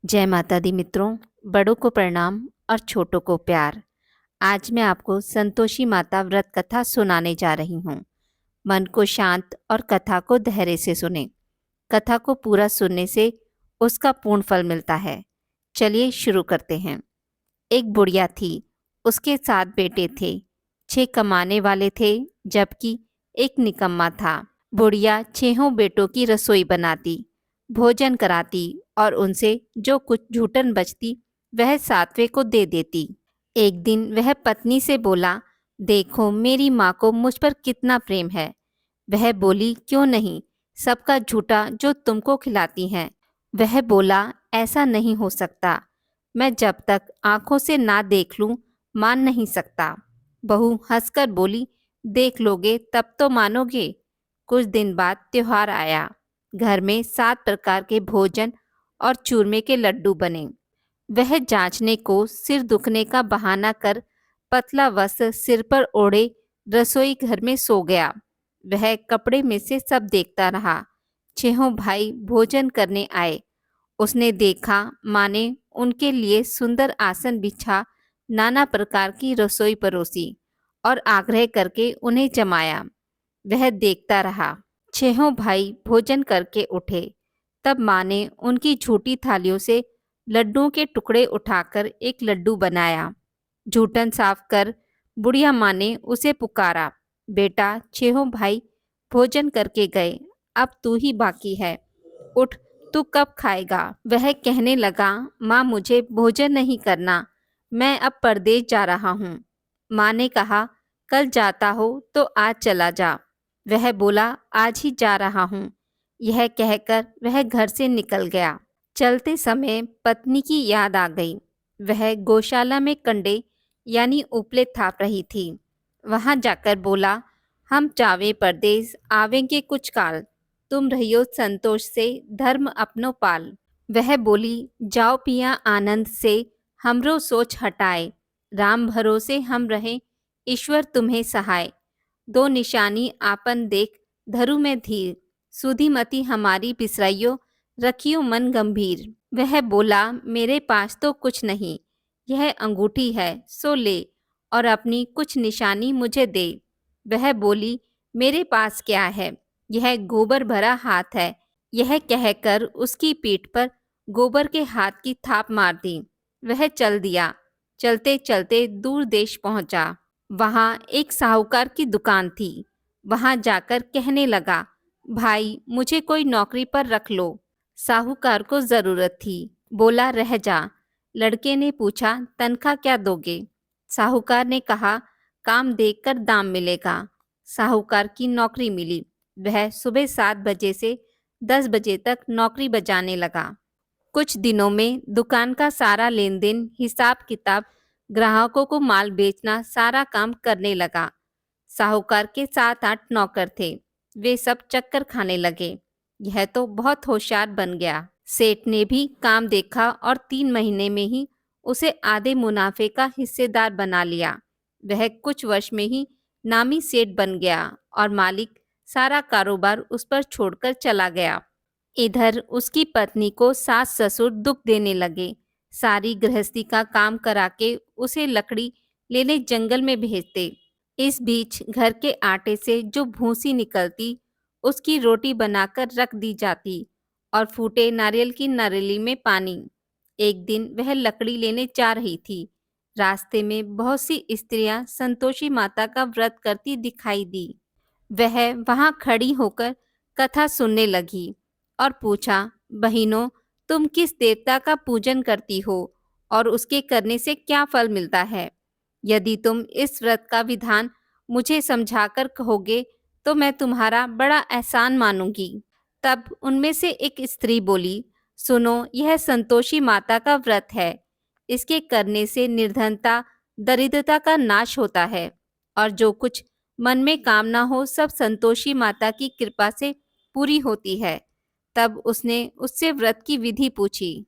जय माता दी मित्रों, बड़ों को प्रणाम और छोटों को प्यार। आज मैं आपको संतोषी माता व्रत कथा सुनाने जा रही हूँ। मन को शांत और कथा को धैर्य से सुने। कथा को पूरा सुनने से उसका पूर्ण फल मिलता है। चलिए शुरू करते हैं। एक बुढ़िया थी, उसके 7 बेटे थे। 6 कमाने वाले थे, जबकि एक निकम्मा था। बुढ़िया 6 बेटों की रसोई बनाती, भोजन कराती और उनसे जो कुछ झूठन बचती वह 7वें को दे देती। एक दिन वह पत्नी से बोला, देखो मेरी माँ को मुझ पर कितना प्रेम है। वह बोली, क्यों नहीं, सबका झूठा जो तुमको खिलाती हैं। वह बोला, ऐसा नहीं हो सकता, मैं जब तक आंखों से ना देख लूं मान नहीं सकता। बहू हंसकर बोली, देख लोगे तब तो मानोगे। कुछ दिन बाद त्योहार आया। घर में 7 प्रकार के भोजन और चूरमे के लड्डू बने। वह जांचने को सिर दुखने का बहाना कर पतला वस्त्र सिर पर ओढ़े रसोई घर में सो गया। वह कपड़े में से सब देखता रहा। 6 भाई भोजन करने आए। उसने देखा माँ ने उनके लिए सुंदर आसन बिछा नाना प्रकार की रसोई परोसी और आग्रह करके उन्हें जमाया। वह देखता रहा। 6 भाई भोजन करके उठे। तब माँ ने उनकी झूठी थालियों से लड्डुओं के टुकड़े उठाकर एक लड्डू बनाया। जूठन साफ कर बुढ़िया माँ ने उसे पुकारा, बेटा 6 भाई भोजन करके गए, अब तू ही बाकी है, उठ, तू कब खाएगा। वह कहने लगा, माँ मुझे भोजन नहीं करना, मैं अब परदेश जा रहा हूँ। माँ ने कहा, कल जाता हो तो आज चला जा। वह बोला, आज ही जा रहा हूँ। यह कहकर वह घर से निकल गया। चलते समय पत्नी की याद आ गई। वह गौशाला में कंडे यानी उपले थाप रही थी। वहां जाकर बोला, हम जावे परदेस आवेंगे कुछ काल, तुम रहियो संतोष से धर्म अपनो पाल। वह बोली, जाओ पिया आनंद से, हमरो सोच हटाए, राम भरोसे हम रहें, ईश्वर तुम्हें सहाय। 2 निशानी आपन देख, धरु में धीर, सुधीमती हमारी बिसराइयो, रखियो मन गंभीर। वह बोला, मेरे पास तो कुछ नहीं, यह अंगूठी है सो ले और अपनी कुछ निशानी मुझे दे। वह बोली, मेरे पास क्या है, यह गोबर भरा हाथ है। यह कहकर उसकी पीठ पर गोबर के हाथ की थाप मार दी। वह चल दिया। चलते चलते दूर देश पहुंचा। वहां एक साहूकार की दुकान थी। वहां जाकर कहने लगा, भाई मुझे कोई नौकरी पर रख लो। साहूकार को जरूरत थी, बोला रह जा। लड़के ने पूछा, तनख्वाह क्या दोगे। साहूकार ने कहा, काम देखकर दाम मिलेगा। साहूकार की नौकरी मिली। वह सुबह 7 बजे से 10 बजे तक नौकरी बजाने लगा। कुछ दिनों में दुकान का सारा लेन देन, हिसाब किताब, ग्राहकों को माल बेचना, सारा काम करने लगा। साहूकार के 7-8 नौकर थे। वे सब चक्कर खाने लगे। यह तो बहुत होशियार बन गया। सेठ ने भी काम देखा और 3 महीने में ही उसे आधे मुनाफे का हिस्सेदार बना लिया। वह कुछ वर्ष में ही नामी सेठ बन गया और मालिक सारा कारोबार उस पर छोड़कर चला गया। इधर उसकी पत्नी को सास ससुर दुख देने लगे। सारी गृहस्थी का काम करा के उसे लकड़ी लेने जंगल में भेजते। इस बीच घर के आटे से जो भूसी निकलती उसकी रोटी बनाकर रख दी जाती और फूटे नारियल की नारियली में पानी। एक दिन वह लकड़ी लेने जा रही थी। रास्ते में बहुत सी स्त्रियां संतोषी माता का व्रत करती दिखाई दी। वह वहां खड़ी होकर कथा सुनने लगी और पूछा, बहिनों तुम किस देवता का पूजन करती हो और उसके करने से क्या फल मिलता है। यदि तुम इस व्रत का विधान मुझे समझाकर कहोगे तो मैं तुम्हारा बड़ा एहसान मानूंगी। तब उनमें से एक स्त्री बोली, सुनो, यह संतोषी माता का व्रत है। इसके करने से निर्धनता दरिद्रता का नाश होता है और जो कुछ मन में कामना हो सब संतोषी माता की कृपा से पूरी होती है। तब उसने उससे व्रत की विधि पूछी।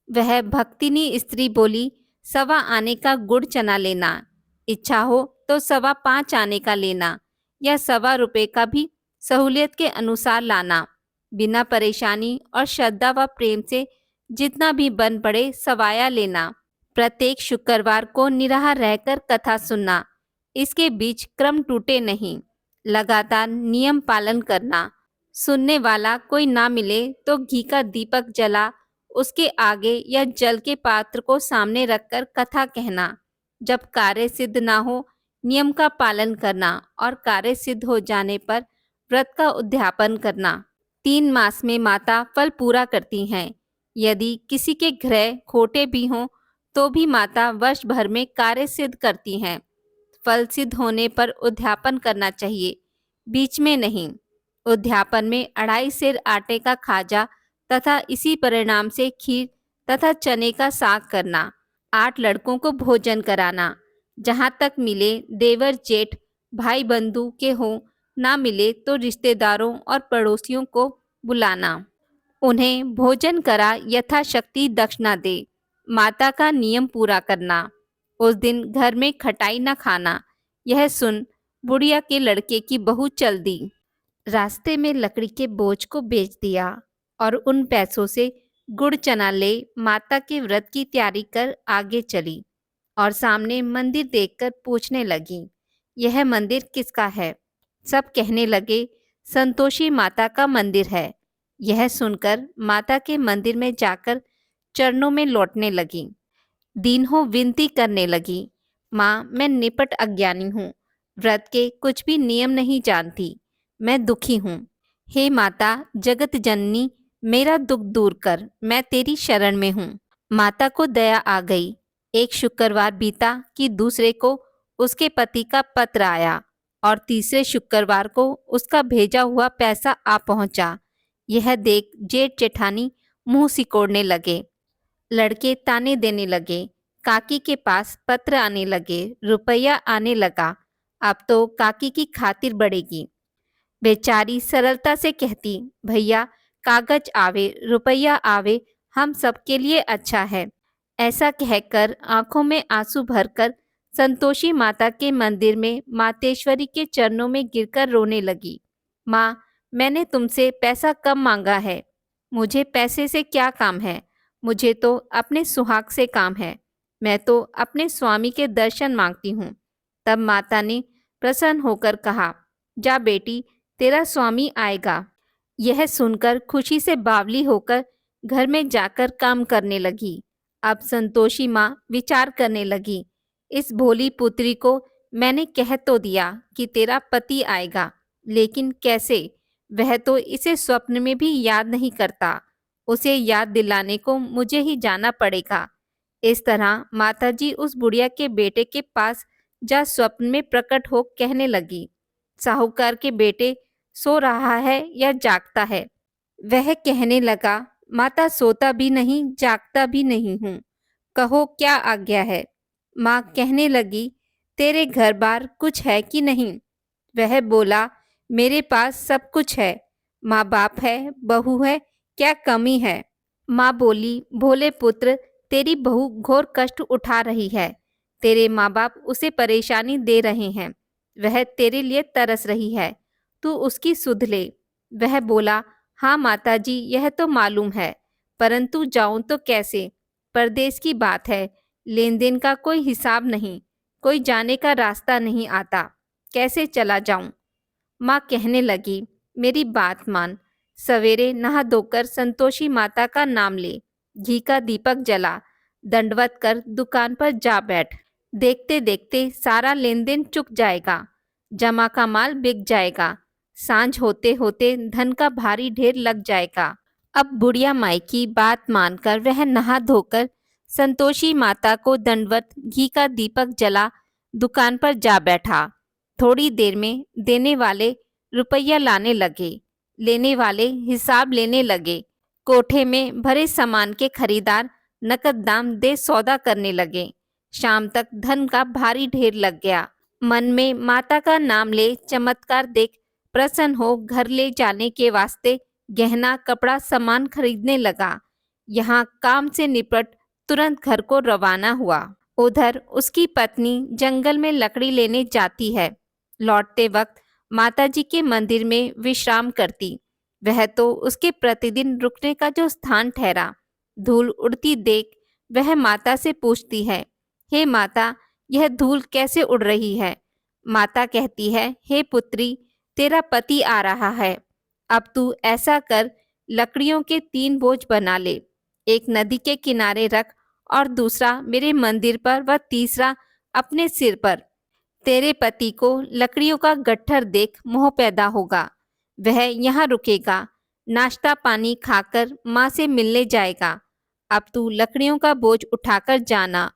वह भक्तिनी स्त्री बोली, 1.25 आने का गुड़ चना लेना, इच्छा हो तो 5.25 आने का लेना या 1.25 का भी सहूलियत के अनुसार लाना। बिना परेशानी और श्रद्धा व प्रेम से जितना भी बन पड़े सवाया लेना। प्रत्येक शुक्रवार को निराहा रहकर कथा सुनना। इसके बीच क्रम टूटे नहीं। लगातार नियम पालन करना। सुनने वाला कोई ना मिले तो घी का दीपक जला उसके आगे या जल के पात्र को सामने रखकर कथा कहना। जब कार्य सिद्ध ना हो, नियम का पालन करना और कार्य सिद्ध हो जाने पर व्रत का उद्यापन करना। 3 मास में माता फल पूरा करती हैं। यदि किसी के ग्रह खोटे भी हों तो भी माता वर्ष भर में कार्य सिद्ध करती हैं। फल सिद्ध होने पर उद्यापन करना चाहिए, बीच में नहीं। उद्यापन में 2.5 सेर आटे का खाजा तथा इसी परिणाम से खीर तथा चने का साग करना। 8 लड़कों को भोजन कराना। जहाँ तक मिले देवर जेठ भाई बंधु के हों, ना मिले तो रिश्तेदारों और पड़ोसियों को बुलाना। उन्हें भोजन करा यथाशक्ति दक्षिणा दे। माता का नियम पूरा करना। उस दिन घर में खटाई न खाना। यह सुन बुढ़िया के लड़के की बहू चल दी। रास्ते में लकड़ी के बोझ को बेच दिया और उन पैसों से गुड़ चना ले माता के व्रत की तैयारी कर आगे चली और सामने मंदिर देखकर पूछने लगी, यह मंदिर किसका है? सब कहने लगे, संतोषी माता का मंदिर है। यह सुनकर माता के मंदिर में जाकर चरणों में लौटने लगी। दीनों विनती करने लगी, माँ मैं निपट अज्ञानी हूँ, व्रत के कुछ भी नियम नहीं जानती, मैं दुखी हूँ। हे माता जगत जननी, मेरा दुख दूर कर, मैं तेरी शरण में हूँ। माता को दया आ गई। एक शुक्रवार बीता कि दूसरे को उसके पति का पत्र आया और तीसरे शुक्रवार को उसका भेजा हुआ पैसा आ पहुंचा। यह देख जेठ जेठानी मुंह सिकोड़ने लगे। लड़के ताने देने लगे। काकी के पास पत्र आने लगे, रुपया आने लगा। अब तो काकी की खातिर बढ़ेगी। बेचारी सरलता से कहती, भैया कागज आवे रुपया आवे, हम सबके लिए अच्छा है। ऐसा कहकर आंखों में आंसू भरकर संतोषी माता के मंदिर में मातेश्वरी के चरणों में गिरकर रोने लगी। माँ, मैंने तुमसे पैसा कम मांगा है, मुझे पैसे से क्या काम है? मुझे तो अपने सुहाग से काम है। मैं तो अपने स्वामी के दर्शन मांगती हूँ। तब माता ने प्रसन्न होकर कहा, जा बेटी, तेरा स्वामी आएगा। यह सुनकर खुशी से बावली होकर घर में जाकर काम करने लगी। अब संतोषी माँ विचार करने लगी, इस भोली पुत्री को मैंने कह तो दिया कि तेरा पति आएगा, लेकिन कैसे? वह तो इसे स्वप्न में भी याद नहीं करता। उसे याद दिलाने को मुझे ही जाना पड़ेगा। इस तरह माताजी उस बुढ़िया के बेटे के पास जा स्वप्न में प्रकट हो कहने लगी, साहूकार के बेटे सो रहा है या जागता है? वह कहने लगा, माता सोता भी नहीं जागता भी नहीं हूँ, कहो क्या आज्ञा है? माँ कहने लगी, तेरे घर बार कुछ है कि नहीं? वह बोला, मेरे पास सब कुछ है, माँ बाप है, बहू है, क्या कमी है? माँ बोली, भोले पुत्र, तेरी बहू घोर कष्ट उठा रही है। तेरे माँ बाप उसे परेशानी दे रहे हैं। वह तेरे लिए तरस रही है, तू उसकी सुध ले। वह बोला, हाँ माताजी, यह तो मालूम है, परंतु जाऊं तो कैसे? परदेश की बात है, लेन देन का कोई हिसाब नहीं, कोई जाने का रास्ता नहीं आता, कैसे चला जाऊं? माँ कहने लगी, मेरी बात मान, सवेरे नहा धोकर संतोषी माता का नाम ले, घी का दीपक जला, दंडवत कर दुकान पर जा बैठ। देखते देखते सारा लेन देन चुक जाएगा, जमा का माल बिक जाएगा, सांझ होते होते धन का भारी ढेर लग जाएगा। अब बुढ़िया माई की बात मानकर वह नहा धोकर संतोषी माता को दंडवत घी का दीपक जला दुकान पर जा बैठा। थोड़ी देर में देने वाले रुपया लाने लगे, लेने वाले हिसाब लेने लगे। कोठे में भरे सामान के खरीदार नकद दाम दे सौदा करने लगे। शाम तक धन का भारी ढेर लग गया। मन में माता का नाम ले चमत्कार देख प्रसन्न हो घर ले जाने के वास्ते गहना कपड़ा सामान खरीदने लगा। यहाँ काम से निपट तुरंत घर को रवाना हुआ। उधर उसकी पत्नी जंगल में लकड़ी लेने जाती है। लौटते वक्त माताजी के मंदिर में विश्राम करती। वह तो उसके प्रतिदिन रुकने का जो स्थान ठहरा। धूल उड़ती देख वह माता से पूछती है, हे माता, यह धूल कैसे उड़ रही है? माता कहती है, हे पुत्री, तेरा पति आ रहा है। अब तू ऐसा कर, लकड़ियों के 3 बोझ बना ले, एक नदी के किनारे रख और दूसरा मेरे मंदिर पर व तीसरा अपने सिर पर। तेरे पति को लकड़ियों का गट्ठर देख मोह पैदा होगा, वह यहाँ रुकेगा, नाश्ता पानी खाकर माँ से मिलने जाएगा। अब तू लकड़ियों का बोझ उठाकर जाना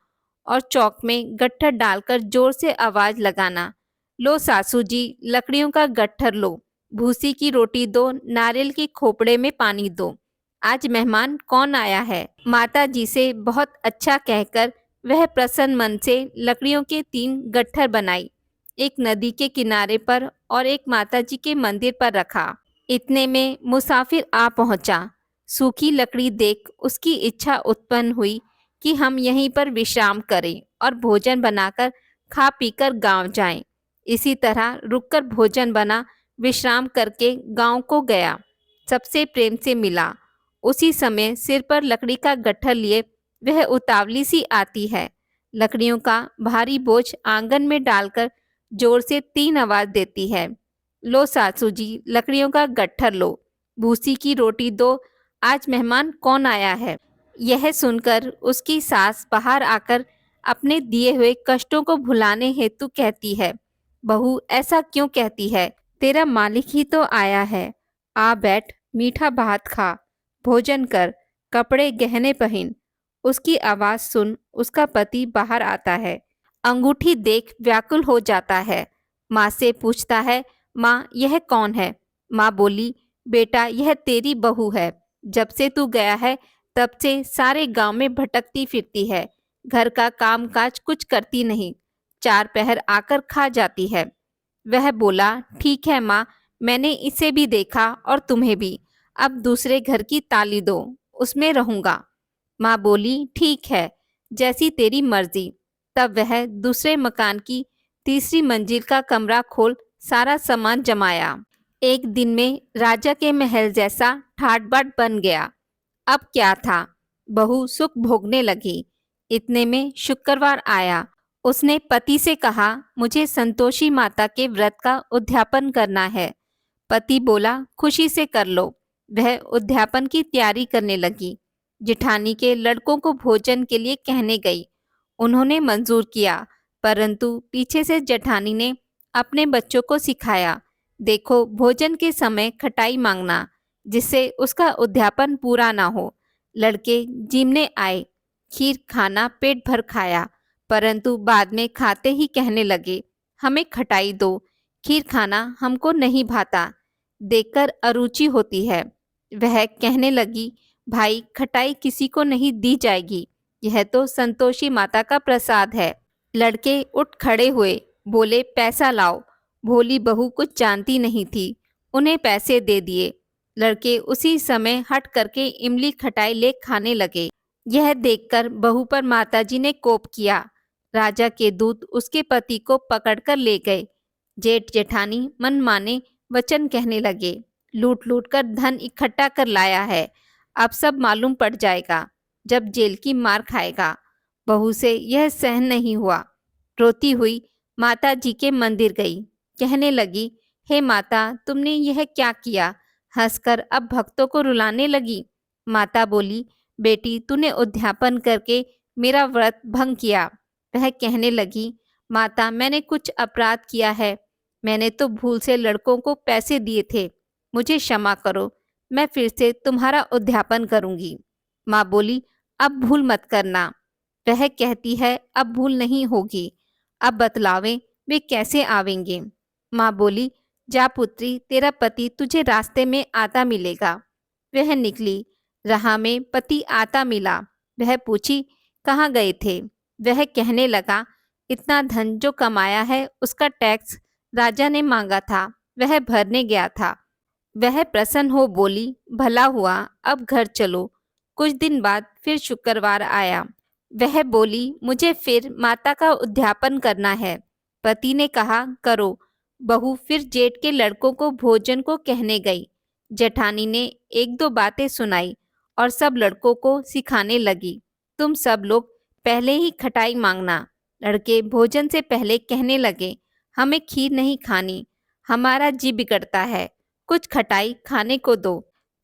और चौक में गट्ठर डालकर जोर से आवाज लगाना, लो सासू जी, लकड़ियों का गट्ठर लो, भूसी की रोटी दो, नारियल के खोपड़े में पानी दो, आज मेहमान कौन आया है। माता जी से बहुत अच्छा कहकर वह प्रसन्न मन से लकड़ियों के 3 गट्ठर बनाई, एक नदी के किनारे पर और एक माता जी के मंदिर पर रखा। इतने में मुसाफिर आ पहुंचा। सूखी लकड़ी देख उसकी इच्छा उत्पन्न हुई कि हम यहीं पर विश्राम करें और भोजन बनाकर खा पीकर गांव जाएं। इसी तरह रुककर भोजन बना, विश्राम करके गांव को गया, सबसे प्रेम से मिला। उसी समय सिर पर लकड़ी का गट्ठर लिए वह उतावली सी आती है, लकड़ियों का भारी बोझ आंगन में डालकर जोर से 3 आवाज देती है, लो सासू जी, लकड़ियों का गट्ठर लो, भूसी की रोटी दो, आज मेहमान कौन आया है। यह सुनकर उसकी सास बाहर आकर अपने दिए हुए कष्टों को भुलाने हेतु कहती है, बहू ऐसा क्यों कहती है, तेरा मालिक ही तो आया है, आ बैठ, मीठा भात खा, भोजन कर, कपड़े गहने पहन। उसकी आवाज सुन उसका पति बाहर आता है, अंगूठी देख व्याकुल हो जाता है, माँ से पूछता है, माँ यह कौन है। माँ बोली, बेटा यह तेरी बहू है, जब से तू गया है तब से सारे गांव में भटकती फिरती है, घर का काम काज कुछ करती नहीं, 4 पहर आकर खा जाती है। वह बोला, ठीक है माँ, मैंने इसे भी देखा और तुम्हें भी, अब दूसरे घर की ताली दो, उसमें रहूंगा। माँ बोली, ठीक है, जैसी तेरी मर्जी। तब वह दूसरे मकान की तीसरी मंजिल का कमरा खोल सारा सामान जमाया। एक दिन में राजा के महल जैसा ठाट बाट बन गया। अब क्या था, बहू सुख भोगने लगी। इतने में शुक्रवार आया। उसने पति से कहा, मुझे संतोषी माता के व्रत का उद्यापन करना है। पति बोला, खुशी से कर लो। वह उद्यापन की तैयारी करने लगी। जिठानी के लड़कों को भोजन के लिए कहने गई। उन्होंने मंजूर किया, परंतु पीछे से जेठानी ने अपने बच्चों को सिखाया, देखो भोजन के समय खटाई मांगना, जिससे उसका उद्यापन पूरा ना हो। लड़के जिमने आए, खीर खाना पेट भर खाया, परंतु बाद में खाते ही कहने लगे, हमें खटाई दो, खीर खाना हमको नहीं भाता, देखकर अरुचि होती है। वह कहने लगी, भाई खटाई किसी को नहीं दी जाएगी, यह तो संतोषी माता का प्रसाद है। लड़के उठ खड़े हुए, बोले, पैसा लाओ। भोली बहू कुछ जानती नहीं थी, उन्हें पैसे दे दिए। लड़के उसी समय हट करके इमली खटाई ले खाने लगे। यह देखकर बहू पर माताजी ने कोप किया। राजा के दूत उसके पति को पकड़कर ले गए। जेठ जेठानी मन माने वचन कहने लगे, लूट लूट कर धन इकट्ठा कर लाया है, अब सब मालूम पड़ जाएगा, जब जेल की मार खाएगा। बहू से यह सहन नहीं हुआ। रोती हुई माता जी के मंदिर गई, कहने लगी, हे माता, तुमने यह क्या किया, हंसकर अब भक्तों को रुलाने लगी। माता बोली, बेटी तूने उद्यापन करके मेरा व्रत भंग किया। वह कहने लगी, माता मैंने कुछ अपराध किया है, मैंने तो भूल से लड़कों को पैसे दिए थे, मुझे क्षमा करो, मैं फिर से तुम्हारा उद्यापन करूंगी। माँ बोली, अब भूल मत करना। वह कहती है, अब भूल नहीं होगी, अब बतलावें वे कैसे आवेंगे। माँ बोली, जा पुत्री, तेरा पति तुझे रास्ते में आता मिलेगा। वह निकली, राह में पति आता मिला। वह पूछी, कहाँ गए थे। वह कहने लगा, इतना धन जो कमाया है उसका टैक्स राजा ने मांगा था, वह भरने गया था। वह प्रसन्न हो बोली, भला हुआ, अब घर चलो। कुछ दिन बाद फिर शुक्रवार आया। वह बोली, मुझे फिर माता का उद्यापन करना है। पति ने कहा, करो। बहू फिर जेठ के लड़कों को भोजन को कहने गई। जेठानी ने 1-2 बातें सुनाई और सब लड़कों को सिखाने लगी, तुम सब लोग पहले ही खटाई मांगना। लड़के भोजन से पहले कहने लगे, हमें खीर नहीं खानी, हमारा जी बिगड़ता है, कुछ खटाई खाने को दो।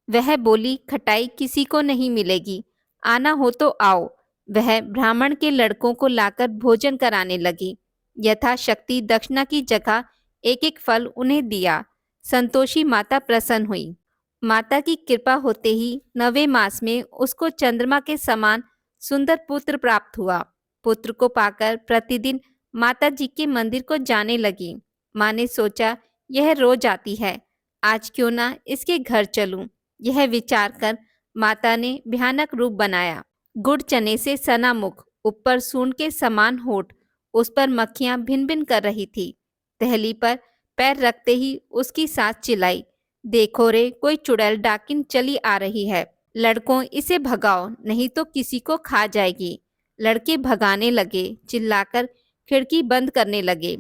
वह बोली, खटाई किसी को नहीं मिलेगी, आना हो तो आओ। वह ब्राह्मण के लड़कों को लाकर भोजन कराने लगी। यथाशक्ति दक्षिणा की जगह एक एक फल उन्हें दिया। संतोषी माता प्रसन्न हुई। माता की कृपा होते ही 9वें मास में उसको चंद्रमा के समान सुंदर पुत्र प्राप्त हुआ। पुत्र को पाकर प्रतिदिन माता जी के मंदिर को जाने लगी। माँ ने सोचा, यह रोज आती है, आज क्यों ना इसके घर चलूं। यह विचार कर माता ने भयानक रूप बनाया। गुड़ चने से सना मुख, ऊपर सूंड के समान होठ, उस पर मक्खियां भिन भिन कर रही थी। टहली पर पैर रखते ही उसकी सास चिल्लाई, देखो रे, कोई चुड़ैल डाकिन चली आ रही है, लड़कों इसे भगाओ नहीं तो किसी को खा जाएगी। लड़के भगाने लगे, चिल्लाकर खिड़की बंद करने लगे।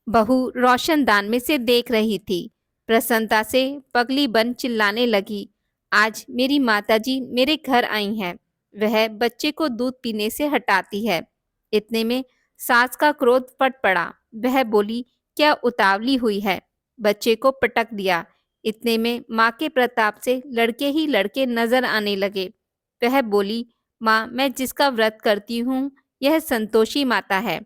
बहू रोशनदान में से देख रही थी। प्रसन्नता से पगली बन चिल्लाने लगी, आज मेरी माताजी मेरे घर आई हैं, वह बच्चे को दूध पीने से हटाती है। इतने में सास का क्रोध फट पड़ा। वह बोली, क्या उतावली हुई है, बच्चे को पटक दिया। इतने में माँ के प्रताप से लड़के ही लड़के नजर आने लगे। वह बोली, माँ, मैं जिसका व्रत करती हूँ यह संतोषी माता है।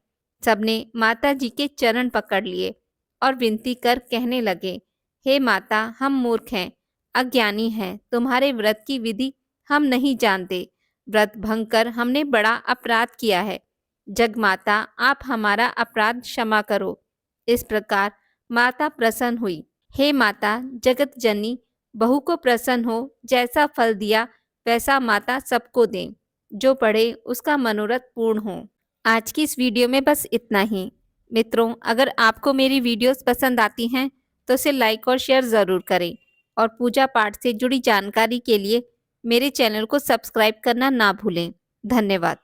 सबने माता जी के चरण पकड़ लिए और विनती कर कहने लगे, हे माता, हम मूर्ख हैं, अज्ञानी हैं, तुम्हारे व्रत की विधि हम नहीं जानते, व्रत भंग कर हमने बड़ा अपराध किया है, जगमाता आप हमारा अपराध क्षमा करो। इस प्रकार माता प्रसन्न हुई। हे माता जगत जननी, बहू को प्रसन्न हो, जैसा फल दिया वैसा माता सबको दें, जो पढ़े उसका मनोरथ पूर्ण हो। आज की इस वीडियो में बस इतना ही। मित्रों, अगर आपको मेरी वीडियोस पसंद आती हैं तो इसे लाइक और शेयर ज़रूर करें और पूजा पाठ से जुड़ी जानकारी के लिए मेरे चैनल को सब्सक्राइब करना ना भूलें। धन्यवाद।